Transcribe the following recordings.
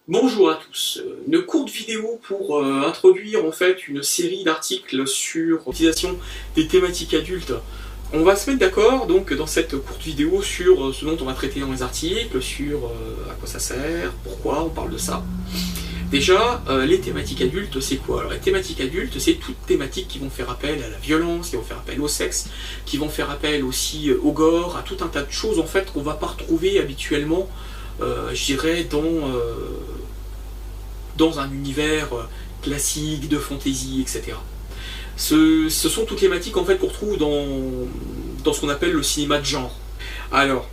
Bonjour à tous, une courte vidéo pour introduire en fait une série d'articles sur l'utilisation des thématiques adultes. On va se mettre d'accord donc dans cette courte vidéo sur ce dont on va traiter dans les articles, sur à quoi ça sert, pourquoi on parle de ça. Déjà, les thématiques adultes, c'est quoi? Alors les thématiques adultes, c'est toutes thématiques qui vont faire appel à la violence, qui vont faire appel au sexe, qui vont faire appel aussi au gore, à tout un tas de choses en fait qu'on va pas retrouver habituellement, je dirais, dans un univers classique, de fantasy, etc. Ce sont toutes les thématiques en fait qu'on retrouve dans ce qu'on appelle le cinéma de genre. Alors,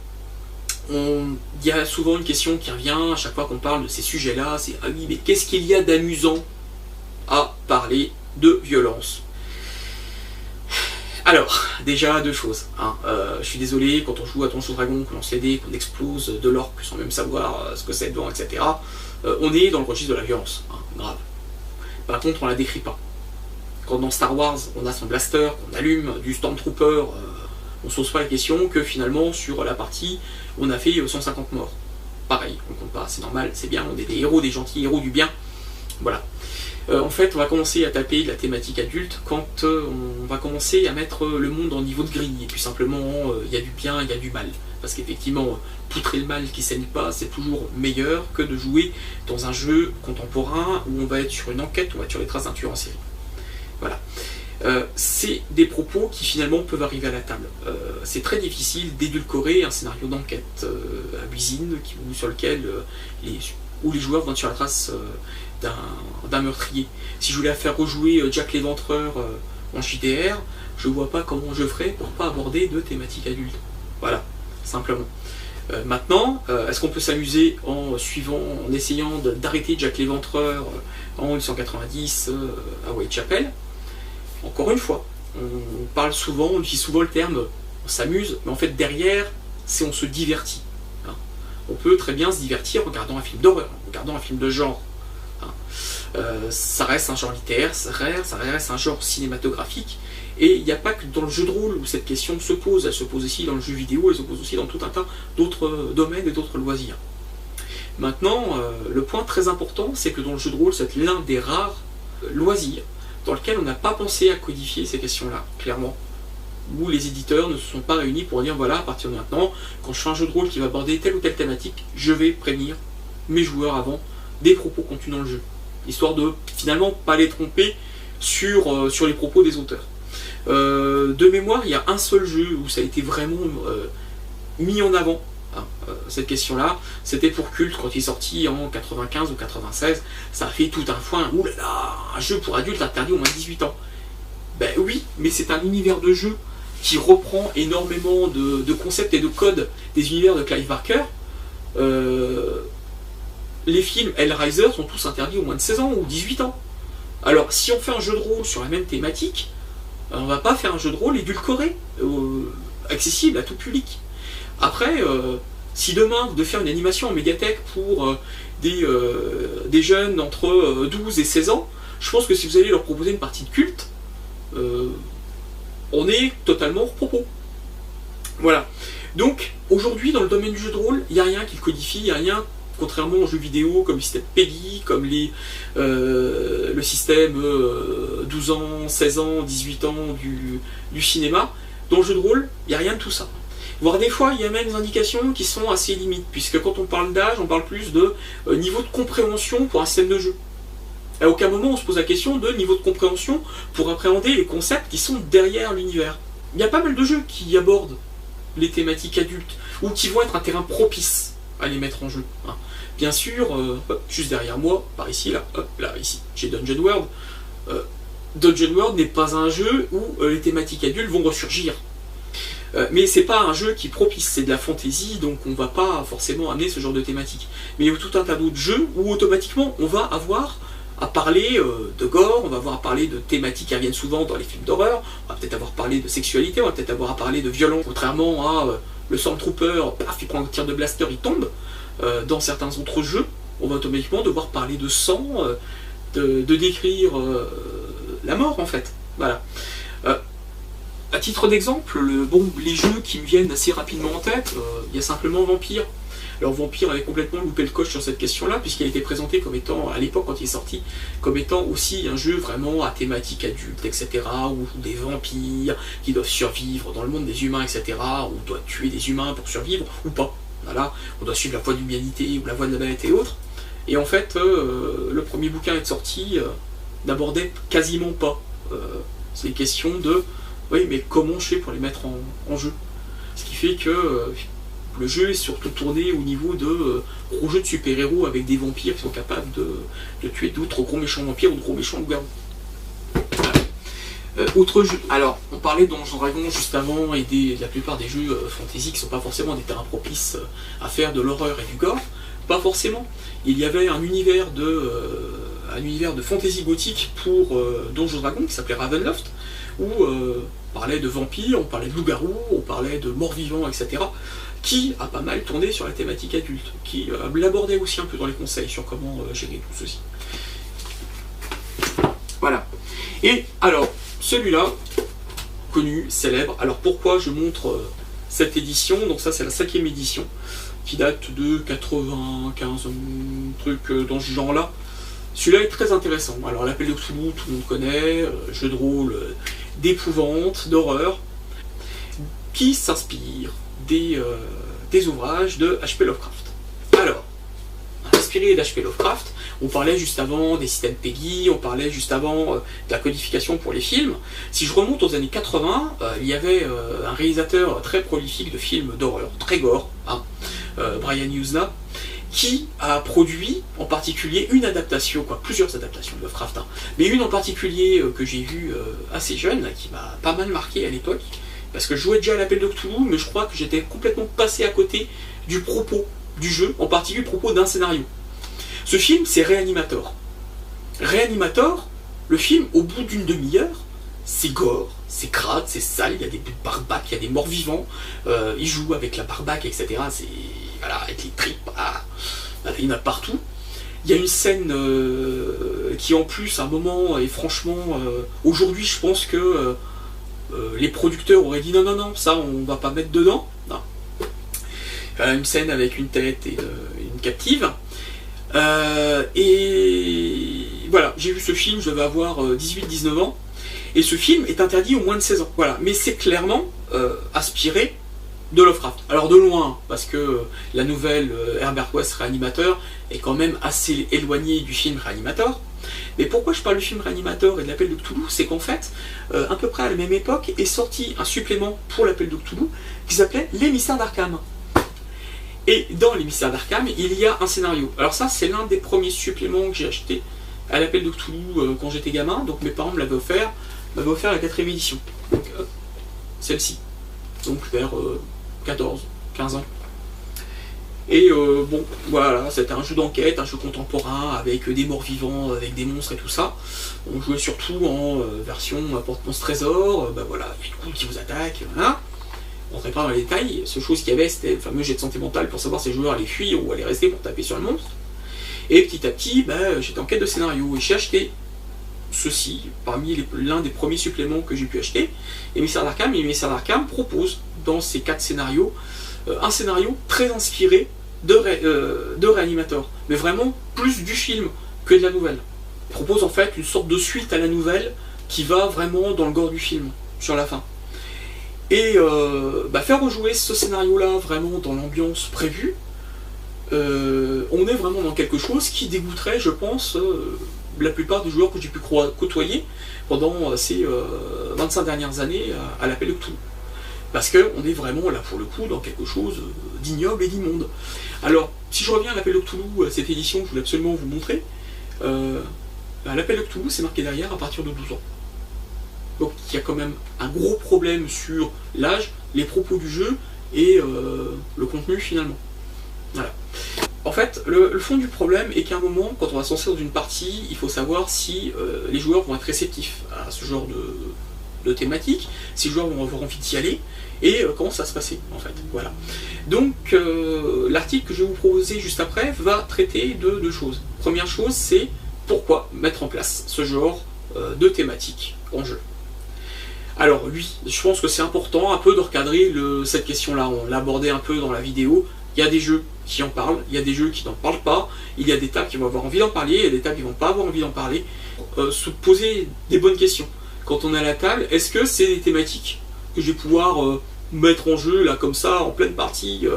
il y a souvent une question qui revient à chaque fois qu'on parle de ces sujets-là, c'est ah oui, mais qu'est-ce qu'il y a d'amusant à parler de violence? Alors, déjà deux choses. Je suis désolé, quand on joue à Donjons Dragon, qu'on lance les dés, qu'on explose de l'orque sans même savoir ce que c'est dedans, etc., on est dans le registre de la violence, grave. Par contre, on la décrit pas. Quand dans Star Wars, on a son blaster, qu'on allume, du Stormtrooper, on se pose pas la question que finalement, sur la partie, on a fait 150 morts. Pareil, on compte pas, c'est normal, c'est bien, on est des héros, des gentils héros du bien. Voilà. En fait, on va commencer à taper de la thématique adulte quand on va commencer à mettre le monde en niveau de grille. Et puis simplement, il y a du bien, il y a du mal. Parce qu'effectivement, poutrer le mal qui saigne pas, c'est toujours meilleur que de jouer dans un jeu contemporain où on va être sur une enquête, on va être sur les traces d'un tueur en série. Voilà. C'est des propos qui finalement peuvent arriver à la table. C'est très difficile d'édulcorer un scénario d'enquête à l'usine sur lequel où les joueurs vont être sur la trace d'un meurtrier. Si je voulais faire rejouer Jack l'Éventreur en JDR, je vois pas comment je ferais pour pas aborder de thématiques adultes. Voilà, simplement. Maintenant, est-ce qu'on peut s'amuser en essayant d'arrêter Jack l'Éventreur en 1890 à Whitechapel? Encore une fois, on parle souvent, on utilise souvent le terme on s'amuse, mais en fait derrière, c'est on se divertit. On peut très bien se divertir en regardant un film d'horreur, en regardant un film de genre. Ça reste un genre littéraire, ça reste un genre cinématographique, et il n'y a pas que dans le jeu de rôle où cette question se pose, elle se pose aussi dans le jeu vidéo, elle se pose aussi dans tout un tas d'autres domaines et d'autres loisirs. Maintenant, le point très important, c'est que dans le jeu de rôle, c'est l'un des rares loisirs dans lequel on n'a pas pensé à codifier ces questions-là, clairement, où les éditeurs ne se sont pas réunis pour dire voilà, à partir de maintenant, quand je fais un jeu de rôle qui va aborder telle ou telle thématique, je vais prévenir mes joueurs avant des propos contenus dans le jeu, histoire de finalement pas les tromper sur les propos des auteurs. De mémoire, il y a un seul jeu où ça a été vraiment mis en avant, cette question-là, c'était pour Culte quand il est sorti en 95 ou 96, ça a fait tout un foin, oulala, un jeu pour adultes interdit au moins de 18 ans. Ben oui, mais c'est un univers de jeu qui reprend énormément de concepts et de codes des univers de Clive Barker. Les films Hellraiser sont tous interdits au moins de 16 ans ou 18 ans. Alors si on fait un jeu de rôle sur la même thématique, on va pas faire un jeu de rôle édulcoré, accessible à tout public. Après, si demain vous devez faire une animation en médiathèque pour des jeunes entre 12 et 16 ans, je pense que si vous allez leur proposer une partie de Culte, on est totalement hors propos. Voilà. Donc, aujourd'hui, dans le domaine du jeu de rôle, il n'y a rien qui le codifie, il n'y a rien, contrairement aux jeux vidéo, comme le système PEGI, comme le système 12 ans, 16 ans, 18 ans du cinéma. Dans le jeu de rôle, il n'y a rien de tout ça. Voire des fois, il y a même des indications qui sont assez limites, puisque quand on parle d'âge, on parle plus de niveau de compréhension pour un système de jeu. À aucun moment on se pose la question de niveau de compréhension pour appréhender les concepts qui sont derrière l'univers. Il y a pas mal de jeux qui abordent les thématiques adultes, ou qui vont être un terrain propice à les mettre en jeu. Bien sûr, juste derrière moi, par ici, là, ici, j'ai Dungeon World. Dungeon World n'est pas un jeu où les thématiques adultes vont ressurgir. Mais c'est pas un jeu qui est propice, c'est de la fantasy, donc on va pas forcément amener ce genre de thématique. Mais il y a tout un tas d'autres jeux où automatiquement on va avoir à parler de gore, on va avoir à parler de thématiques qui reviennent souvent dans les films d'horreur, on va peut-être avoir à parler de sexualité, on va peut-être avoir à parler de violence, contrairement à le Stormtrooper, paf, il prend un tir de blaster, il tombe. Dans certains autres jeux, on va automatiquement devoir parler de sang, de décrire la mort en fait. Voilà. À titre d'exemple, les jeux qui me viennent assez rapidement en tête, il y a simplement Vampire. Alors Vampire avait complètement loupé le coche sur cette question-là, puisqu'il a été présenté comme étant, à l'époque quand il est sorti, comme étant aussi un jeu vraiment à thématique adulte, etc., où des vampires qui doivent survivre dans le monde des humains, etc., où on doit tuer des humains pour survivre, ou pas. Voilà, on doit suivre la voie de l'humanité ou la voie de la bête et autres. Et en fait, le premier bouquin est sorti, n'abordait quasiment pas ces questions de oui, mais comment je fais pour les mettre en jeu. Ce qui fait que le jeu est surtout tourné au niveau de gros jeux de super-héros avec des vampires qui sont capables de tuer d'autres gros méchants vampires ou de gros méchants loups-garous. Autre jeu. Alors, on parlait de Donjons Dragons juste avant et de la plupart des jeux fantasy qui ne sont pas forcément des terrains propices à faire de l'horreur et du gore. Pas forcément. Il y avait un univers de fantasy gothique pour Donjons Dragons qui s'appelait Ravenloft, où on parlait de vampires, on parlait de loups-garous, on parlait de morts-vivants, etc., qui a pas mal tourné sur la thématique adulte, qui l'abordait aussi un peu dans les conseils sur comment gérer tout ceci. Voilà. Et alors, celui-là, connu, célèbre, alors pourquoi je montre cette édition? Donc ça c'est la 5e édition, qui date de 95, un truc dans ce genre-là. Celui-là est très intéressant. Alors l'Appel de Cthulhu, tout le monde connaît, jeu de rôle d'épouvante, d'horreur, qui s'inspire des ouvrages de H.P. Lovecraft. Alors, inspiré d'H.P. Lovecraft, on parlait juste avant des systèmes PEGI, on parlait juste avant de la codification pour les films. Si je remonte aux années 80, il y avait un réalisateur très prolifique de films d'horreur, très gore, hein, Brian Yuzna, qui a produit en particulier une adaptation, plusieurs adaptations de Lovecraft, hein, mais une en particulier que j'ai vue assez jeune, qui m'a pas mal marqué à l'époque, parce que je jouais déjà à l'Appel de Cthulhu, mais je crois que j'étais complètement passé à côté du propos du jeu, en particulier le propos d'un scénario. Ce film, c'est Reanimator. Reanimator, le film, au bout d'une demi-heure, c'est gore, c'est crade, c'est sale, il y a des barbaques, il y a des morts vivants, il joue avec la barbaque, etc. C'est, voilà, avec les tripes, il y en a partout. Il y a une scène qui en plus, à un moment, est franchement... aujourd'hui, je pense que les producteurs auraient dit non, non, non, ça, on va pas mettre dedans. Non. Une scène avec une tête et une captive. Et voilà, j'ai vu ce film, je devais avoir 18-19 ans, et ce film est interdit aux moins de 16 ans. Voilà, mais c'est clairement aspiré de Lovecraft. Alors de loin, parce que la nouvelle Herbert West Reanimator est quand même assez éloignée du film Reanimator. Mais pourquoi je parle du film Reanimator et de l'Appel de Cthulhu? C'est qu'en fait, à peu près à la même époque, est sorti un supplément pour l'Appel de Cthulhu qui s'appelait Les Mystères d'Arkham. Et dans Les Mystères d'Arkham, il y a un scénario. Alors ça, c'est l'un des premiers suppléments que j'ai acheté à l'Appel de Cthulhu quand j'étais gamin. Donc mes parents me l'avaient offert la 4e édition. Donc celle-ci. Donc vers 14, 15 ans. Et bon, voilà, c'était un jeu d'enquête, un jeu contemporain, avec des morts vivants, avec des monstres et tout ça. On jouait surtout en version porte-monstre trésor, voilà, il y a une couille qui vous attaque, voilà. On ne rentrait pas dans les détails, la seule chose qu'il y avait, c'était le fameux jet de santé mentale pour savoir si les joueurs allaient fuir ou allaient rester pour taper sur le monstre. Et petit à petit, j'étais en quête de scénario, et j'ai acheté ceci, parmi l'un des premiers suppléments que j'ai pu acheter, Les Mystères d'Arkham. Et Les Mystères d'Arkham propose, dans ces 4 scénarios, un scénario très inspiré de Reanimator, mais vraiment plus du film que de la nouvelle. Il propose en fait une sorte de suite à la nouvelle qui va vraiment dans le gore du film, sur la fin. Et faire rejouer ce scénario-là vraiment dans l'ambiance prévue, on est vraiment dans quelque chose qui dégoûterait, je pense, la plupart des joueurs que j'ai pu côtoyer pendant ces 25 dernières années à l'Appel de Cthulhu. Parce qu'on est vraiment là pour le coup dans quelque chose d'ignoble et d'immonde. Alors, si je reviens à l'Appel de Cthulhu, cette édition que je voulais absolument vous montrer, l'Appel de Cthulhu c'est marqué derrière à partir de 12 ans. Donc il y a quand même un gros problème sur l'âge, les propos du jeu et le contenu finalement. Voilà. En fait, le fond du problème est qu'à un moment, quand on va se lancer dans une partie, il faut savoir si les joueurs vont être réceptifs à ce genre de thématique, si les joueurs vont avoir envie d'y aller, et comment ça va se passer en fait. Voilà. Donc l'article que je vais vous proposer juste après va traiter de 2 choses. Première chose, c'est pourquoi mettre en place ce genre de thématique en jeu. Alors oui, je pense que c'est important un peu de recadrer cette question-là, on l'a abordé un peu dans la vidéo. Il y a des jeux qui en parlent, il y a des jeux qui n'en parlent pas, il y a des tables qui vont avoir envie d'en parler, il y a des tables qui vont pas avoir envie d'en parler. Se poser des bonnes questions. Quand on est à la table, est-ce que c'est des thématiques que je vais pouvoir mettre en jeu là comme ça en pleine partie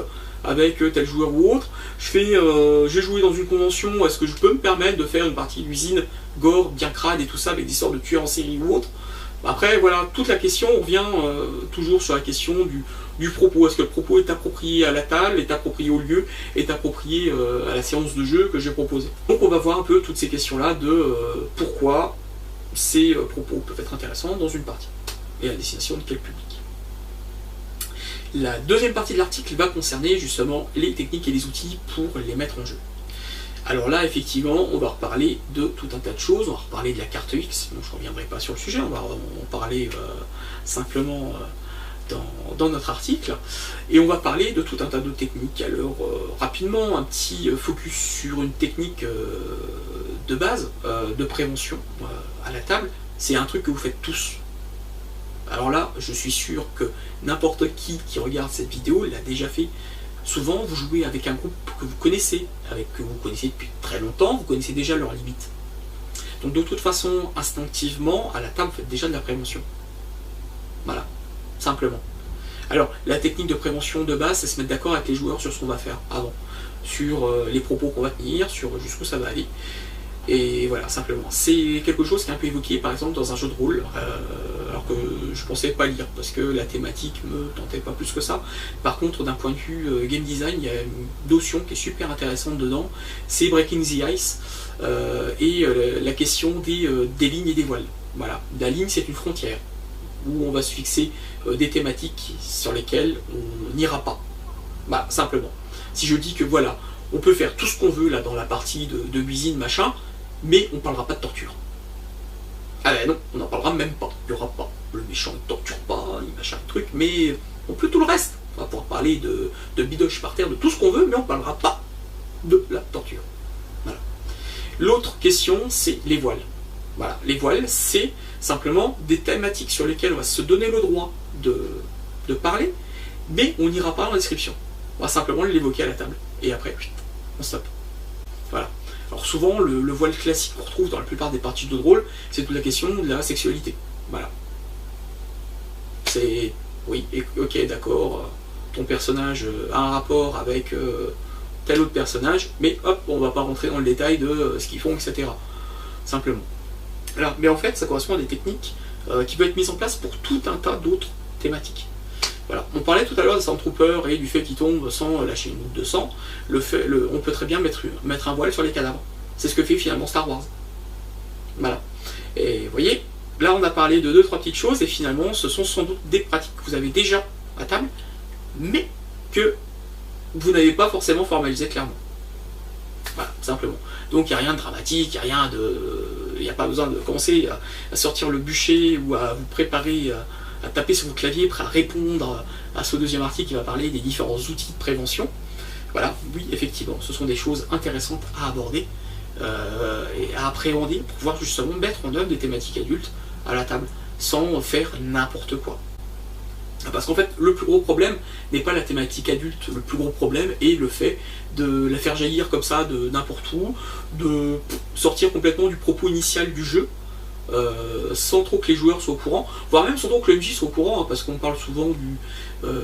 avec tel joueur ou autre? J'ai joué dans une convention, est-ce que je peux me permettre de faire une partie d'usine gore bien crade et tout ça avec des sortes de tueurs en série ou autre? Après voilà, toute la question, on revient toujours sur la question du propos. Est-ce que le propos est approprié à la table, est approprié au lieu, est approprié à la séance de jeu que j'ai proposée? Donc on va voir un peu toutes ces questions-là de pourquoi ces propos peuvent être intéressants dans une partie et à destination de quel public. La deuxième partie de l'article va concerner justement les techniques et les outils pour les mettre en jeu. Alors là, effectivement, on va reparler de tout un tas de choses, on va reparler de la carte X, bon, je ne reviendrai pas sur le sujet, on va en parler simplement dans notre article, et on va parler de tout un tas de techniques. Alors, rapidement, un petit focus sur une technique de base, de prévention à la table, c'est un truc que vous faites tous. Alors là, je suis sûr que n'importe qui regarde cette vidéo l'a déjà fait. Souvent, vous jouez avec un groupe que vous connaissez depuis très longtemps, vous connaissez déjà leurs limites. Donc de toute façon, instinctivement, à la table, vous faites déjà de la prévention. Voilà, simplement. Alors, la technique de prévention de base, c'est se mettre d'accord avec les joueurs sur ce qu'on va faire avant, sur les propos qu'on va tenir, sur jusqu'où ça va aller. Et voilà, simplement. C'est quelque chose qui est un peu évoqué, par exemple, dans un jeu de rôle, alors que je pensais pas lire, parce que la thématique me tentait pas plus que ça. Par contre, d'un point de vue game design, il y a une notion qui est super intéressante dedans, c'est Breaking the Ice, et la question des lignes et des voiles. Voilà, la ligne, c'est une frontière, où on va se fixer des thématiques sur lesquelles on n'ira pas. Bah, simplement. Si je dis que voilà, on peut faire tout ce qu'on veut là dans la partie de cuisine, machin, mais on parlera pas de torture. Ah ben non, on n'en parlera même pas. Il n'y aura pas. Le méchant ne torture pas, ni machin truc, mais on peut tout le reste. On va pouvoir parler de bidoche par terre, de tout ce qu'on veut, mais on ne parlera pas de la torture. Voilà. L'autre question, c'est les voiles. Voilà, les voiles, c'est simplement des thématiques sur lesquelles on va se donner le droit de parler, mais on n'ira pas dans la description. On va simplement l'évoquer à la table. Et après, on stoppe. Voilà. Alors souvent, le voile classique qu'on retrouve dans la plupart des parties de rôle, c'est toute la question de la sexualité. Voilà. C'est... Oui, ok, d'accord, ton personnage a un rapport avec tel autre personnage, mais hop, on va pas rentrer dans le détail de ce qu'ils font, etc. Simplement. Alors, mais en fait, ça correspond à des techniques qui peuvent être mises en place pour tout un tas d'autres thématiques. Voilà. On parlait tout à l'heure des Stormtroopers et du fait qu'ils tombent sans lâcher une goutte de sang. On peut très bien mettre un voile sur les cadavres. C'est ce que fait finalement Star Wars. Voilà. Et vous voyez, là on a parlé de 2-3 petites choses et finalement ce sont sans doute des pratiques que vous avez déjà à table, mais que vous n'avez pas forcément formalisé clairement. Voilà, simplement. Donc il n'y a rien de dramatique, il n'y a pas besoin de commencer à sortir le bûcher ou à vous préparer à taper sur vos claviers, prêt à répondre à ce deuxième article qui va parler des différents outils de prévention. Voilà, oui, effectivement, ce sont des choses intéressantes à aborder et à appréhender pour pouvoir justement mettre en œuvre des thématiques adultes à la table, sans faire n'importe quoi. Parce qu'en fait, le plus gros problème n'est pas la thématique adulte, le plus gros problème est le fait de la faire jaillir comme ça de n'importe où, de sortir complètement du propos initial du jeu, sans trop que les joueurs soient au courant, voire même sans trop que le MJ soit au courant, hein, parce qu'on parle souvent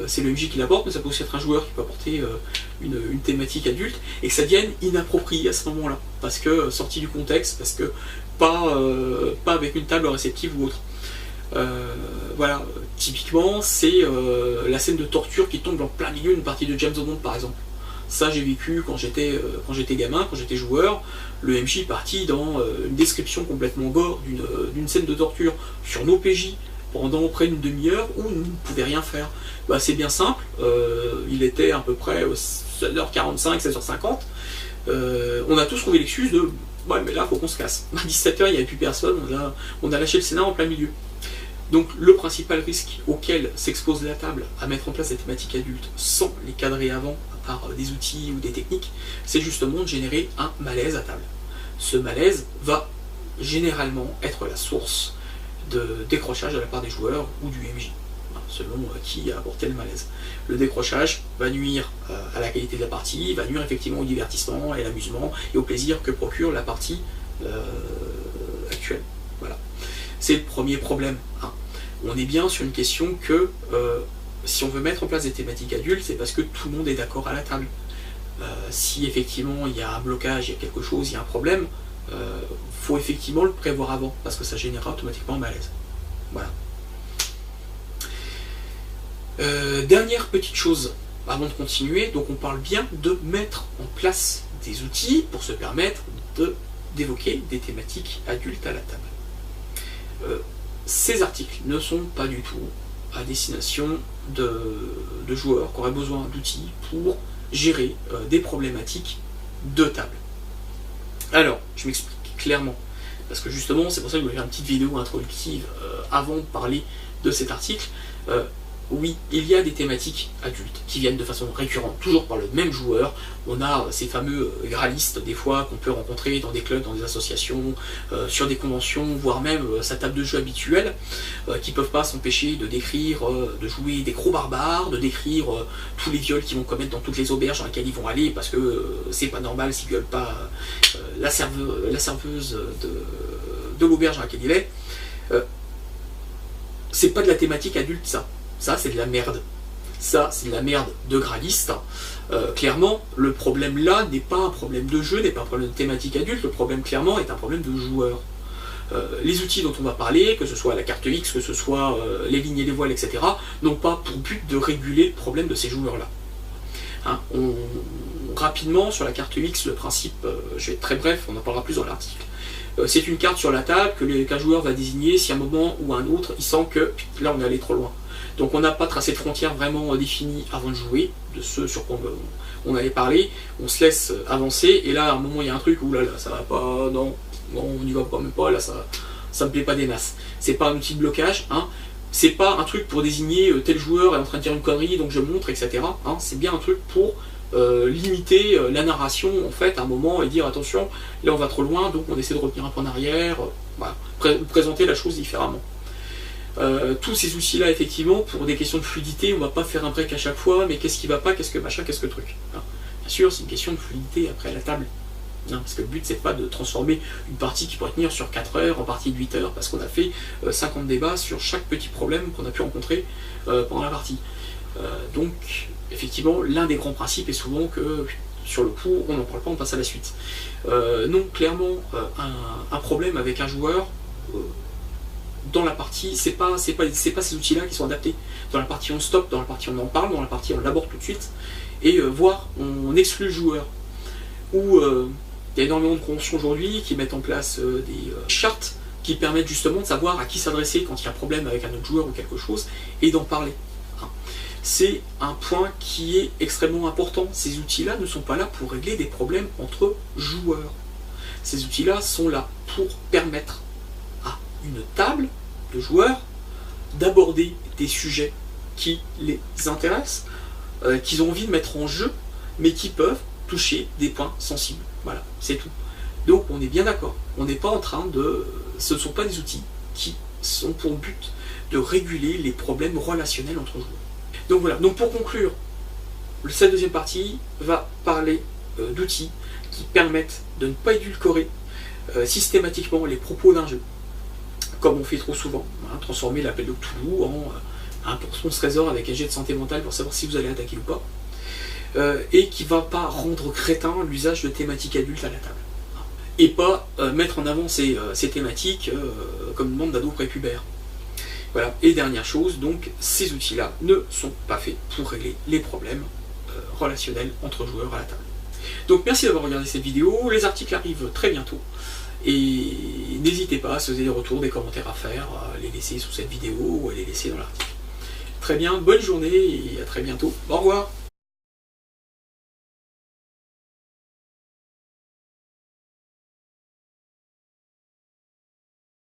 c'est le MJ qui l'apporte, mais ça peut aussi être un joueur qui peut apporter une thématique adulte, et que ça devienne inapproprié à ce moment-là, parce que sorti du contexte, parce que pas avec une table réceptive ou autre. Voilà, typiquement c'est la scène de torture qui tombe en plein milieu d'une partie de James Bond par exemple. Ça j'ai vécu quand j'étais gamin, quand j'étais joueur, le MJ est parti dans une description complètement gore d'une scène de torture sur nos PJ pendant près d'une demi-heure où nous ne pouvions rien faire. Bah, c'est bien simple, il était à peu près 16h45, 16h50, on a tous trouvé l'excuse de « ouais mais là faut qu'on se casse ». À 17h il n'y avait plus personne, on a lâché le scénar en plein milieu. Donc le principal risque auquel s'expose la table à mettre en place des thématiques adultes sans les cadrer avant par des outils ou des techniques, c'est justement de générer un malaise à table. Ce malaise va généralement être la source de décrochage de la part des joueurs ou du MJ. selon qui a apporté le malaise. Le décrochage va nuire à la qualité de la partie, va nuire effectivement au divertissement et à l'amusement et au plaisir que procure la partie actuelle. Voilà. C'est le premier problème. Hein. On est bien sur une question que si on veut mettre en place des thématiques adultes, c'est parce que tout le monde est d'accord à la table. Si effectivement il y a un blocage, il y a quelque chose, il y a un problème, faut effectivement le prévoir avant, parce que ça générera automatiquement un malaise. Voilà. Dernière petite chose, avant de continuer, donc on parle bien de mettre en place des outils pour se permettre d'évoquer des thématiques adultes à la table. Ces articles ne sont pas du tout à destination de joueurs qui auraient besoin d'outils pour gérer des problématiques de table. Alors, je m'explique clairement, parce que justement, c'est pour ça que je vais faire une petite vidéo introductive avant de parler de cet article. Oui, il y a des thématiques adultes qui viennent de façon récurrente, toujours par le même joueur. On a ces fameux gralistes, des fois, qu'on peut rencontrer dans des clubs, dans des associations, sur des conventions, voire même sa table de jeu habituelle, qui ne peuvent pas s'empêcher de décrire, de jouer des gros barbares, de décrire tous les viols qu'ils vont commettre dans toutes les auberges dans lesquelles ils vont aller, parce que c'est pas normal s'ils ne violent pas la serveuse de l'auberge dans laquelle il est. C'est pas de la thématique adulte, ça. Ça, c'est de la merde. Ça, c'est de la merde de graliste. Clairement, le problème là n'est pas un problème de jeu, n'est pas un problème de thématique adulte. Le problème, clairement, est un problème de joueur. Les outils dont on va parler, que ce soit la carte X, que ce soit les lignes et les voiles, etc., n'ont pas pour but de réguler le problème de ces joueurs-là. Hein, rapidement, sur la carte X, le principe, je vais être très bref, on en parlera plus dans l'article. C'est une carte sur la table qu'un joueur va désigner si à un moment ou à un autre, il sent que là, on est allé trop loin. Donc on n'a pas tracé de frontières vraiment définies avant de jouer, de ce sur quoi on avait parlé, on se laisse avancer, et là à un moment il y a un truc où là ça va pas, non, on n'y va pas, même pas, là ça me plaît pas des masses. C'est pas un outil de blocage, hein, c'est pas un truc pour désigner tel joueur est en train de dire une connerie donc je montre, etc. Hein, c'est bien un truc pour limiter la narration en fait à un moment et dire attention, là on va trop loin, donc on essaie de revenir un peu en arrière, voilà, présenter la chose différemment. Tous ces outils-là, effectivement, pour des questions de fluidité, on va pas faire un break à chaque fois, mais qu'est-ce qui va pas, qu'est-ce que machin, qu'est-ce que truc. Hein. Bien sûr, c'est une question de fluidité après à la table. Hein, parce que le but, c'est pas de transformer une partie qui pourrait tenir sur 4 heures en partie de 8 heures, parce qu'on a fait 50 débats sur chaque petit problème qu'on a pu rencontrer pendant la partie. Donc, effectivement, l'un des grands principes est souvent que, sur le coup, on n'en parle pas, on passe à la suite. Non, clairement, un problème avec un joueur... dans la partie, c'est pas ces outils-là qui sont adaptés. Dans la partie on stoppe, dans la partie on en parle, dans la partie on l'aborde tout de suite, et voire on exclut le joueur. Ou il y a énormément de conventions aujourd'hui qui mettent en place des chartes qui permettent justement de savoir à qui s'adresser quand il y a un problème avec un autre joueur ou quelque chose, et d'en parler. Hein. C'est un point qui est extrêmement important. Ces outils-là ne sont pas là pour régler des problèmes entre joueurs. Ces outils-là sont là pour permettre une table de joueurs d'aborder des sujets qui les intéressent, qu'ils ont envie de mettre en jeu, mais qui peuvent toucher des points sensibles. Voilà, c'est tout. Donc on est bien d'accord. On n'est pas en train de... Ce ne sont pas des outils qui sont pour but de réguler les problèmes relationnels entre joueurs. Donc voilà, donc pour conclure, cette deuxième partie va parler d'outils qui permettent de ne pas édulcorer systématiquement les propos d'un jeu, comme on fait trop souvent, hein, transformer l'appel de Cthulhu en un poisson trésor avec un jet de santé mentale pour savoir si vous allez attaquer ou pas, et qui ne va pas rendre crétin l'usage de thématiques adultes à la table. Et pas mettre en avant ces thématiques comme une bande d'ados prépubères. Voilà. Et dernière chose, donc, ces outils-là ne sont pas faits pour régler les problèmes relationnels entre joueurs à la table. Donc merci d'avoir regardé cette vidéo, les articles arrivent très bientôt. Et n'hésitez pas, si vous avez des retours, des commentaires à faire, à les laisser sous cette vidéo ou à les laisser dans l'article. Très bien, bonne journée et à très bientôt. Au revoir.